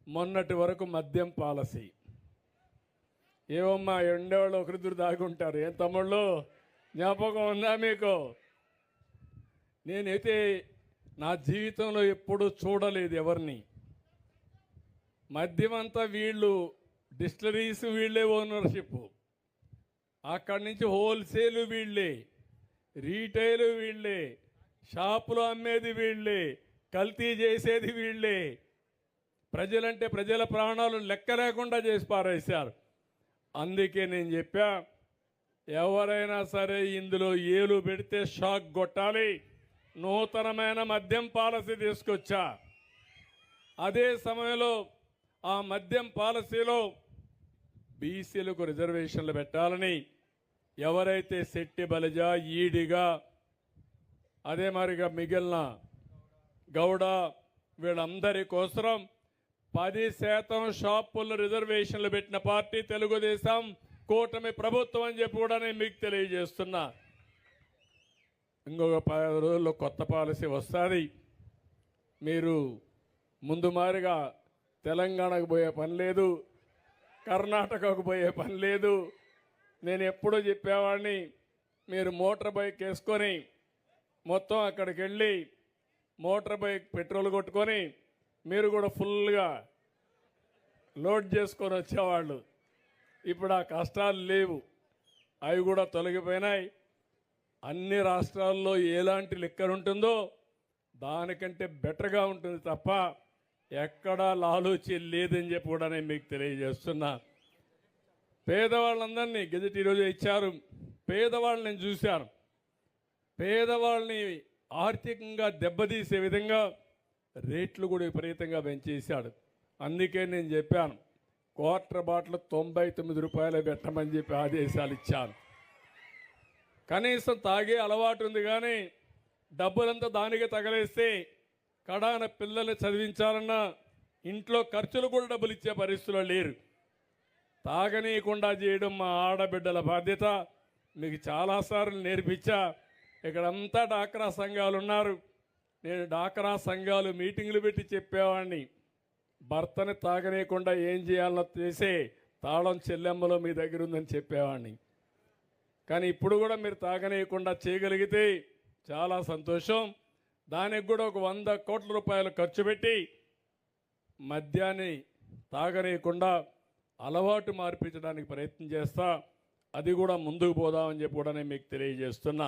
మొన్నటి వరకు మద్యం పాలసీ. ఏమమ్మా ఎండేవాళ్ళు ఒకరిద్దరు దాగుంటారు. ఏం తమ్ముళ్ళు జ్ఞాపకం ఉందా మీకు? నేనైతే నా జీవితంలో ఎప్పుడూ చూడలేదు ఎవరిని. మద్యం అంతా వీళ్ళు, డిస్టిలరీస్ వీళ్ళే ఓనర్షిప్, అక్కడి నుంచి హోల్సేల్ వీళ్ళే, రీటైల్ వీళ్ళే, షాపులో అమ్మేది వీళ్ళే, కల్తీ చేసేది వీళ్ళే. ప్రజలంటే ప్రజల ప్రాణాలు లెక్క లేకుండా చేసి పారేశారు. అందుకే నేను చెప్పా, ఎవరైనా సరే ఇందులో ఏలు పెడితే షాక్ కొట్టాలి. నూతనమైన మద్యం పాలసీ తీసుకొచ్చా. అదే సమయంలో ఆ మద్యం పాలసీలో బీసీలకు రిజర్వేషన్లు పెట్టాలని, ఎవరైతే శెట్టి బలిజ, ఈడిగా, అదే మరిగా మిగిలిన గౌడ వీళ్ళందరి కోసం 10% షాపుల్లో రిజర్వేషన్లు పెట్టిన పార్టీ తెలుగుదేశం కూటమి ప్రభుత్వం అని చెప్పి కూడా నేను మీకు తెలియజేస్తున్నా. ఇంకొక 10 రోజుల్లో కొత్త పాలసీ వస్తుంది. మీరు ముందు మారిగా తెలంగాణకు పోయే పని లేదు, కర్ణాటకకు పోయే పని లేదు. నేను ఎప్పుడూ చెప్పేవాడిని, మీరు మోటార్ బైక్ వేసుకొని మొత్తం అక్కడికి వెళ్ళి మోటార్ బైక్ పెట్రోల్ కొట్టుకొని మీరు కూడా ఫుల్గా లోడ్ చేసుకొని వచ్చేవాళ్ళు. ఇప్పుడు ఆ కష్టాలు లేవు, అవి కూడా తొలగిపోయినాయి. అన్ని రాష్ట్రాల్లో ఎలాంటి లిక్కర్ ఉంటుందో దానికంటే బెటర్గా ఉంటుంది తప్ప ఎక్కడా లాలూచి లేదని చెప్పి కూడా నేను మీకు తెలియజేస్తున్నా. పేదవాళ్ళందరినీ గెజెట్ ఈరోజు ఇచ్చారు. పేదవాళ్ళని నేను చూశాను. పేదవాళ్ళని ఆర్థికంగా దెబ్బతీసే విధంగా రేట్లు కూడా విపరీతంగా పెంచేశాడు. అందుకే నేను చెప్పాను, క్వార్టర్ బాటిల్ 99 రూపాయలు పెట్టమని చెప్పి ఆదేశాలు ఇచ్చాను. కనీసం తాగే అలవాటు ఉంది, కానీ డబ్బులంతా దానికి తగలేస్తే కడాన పిల్లల్ని చదివించాలన్నా ఇంట్లో ఖర్చులు కూడా డబ్బులు ఇచ్చే పరిస్థితుల్లో లేరు. తాగనీయకుండా చేయడం మా ఆడబిడ్డల బాధ్యత. మీకు చాలాసార్లు నేర్పించా. ఇక్కడంతా డాక్రా సంఘాలు ఉన్నారు. నేను డాక్రా సంఘాలు మీటింగులు పెట్టి చెప్పేవాడిని, భర్తని తాగనీయకుండా ఏం చేయాలో చేసే తాళం చెల్లెమ్మలో మీ దగ్గర ఉందని చెప్పేవాడిని. కానీ ఇప్పుడు కూడా మీరు తాగనీయకుండా చేయగలిగితే చాలా సంతోషం. దానికి కూడా ఒక 100 కోట్ల రూపాయలు ఖర్చు పెట్టి మద్యాన్ని తాగనీయకుండా అలవాటు మార్పించడానికి ప్రయత్నం చేస్తా. అది కూడా ముందుకు పోదామని చెప్పి కూడా నేను మీకు తెలియజేస్తున్నా.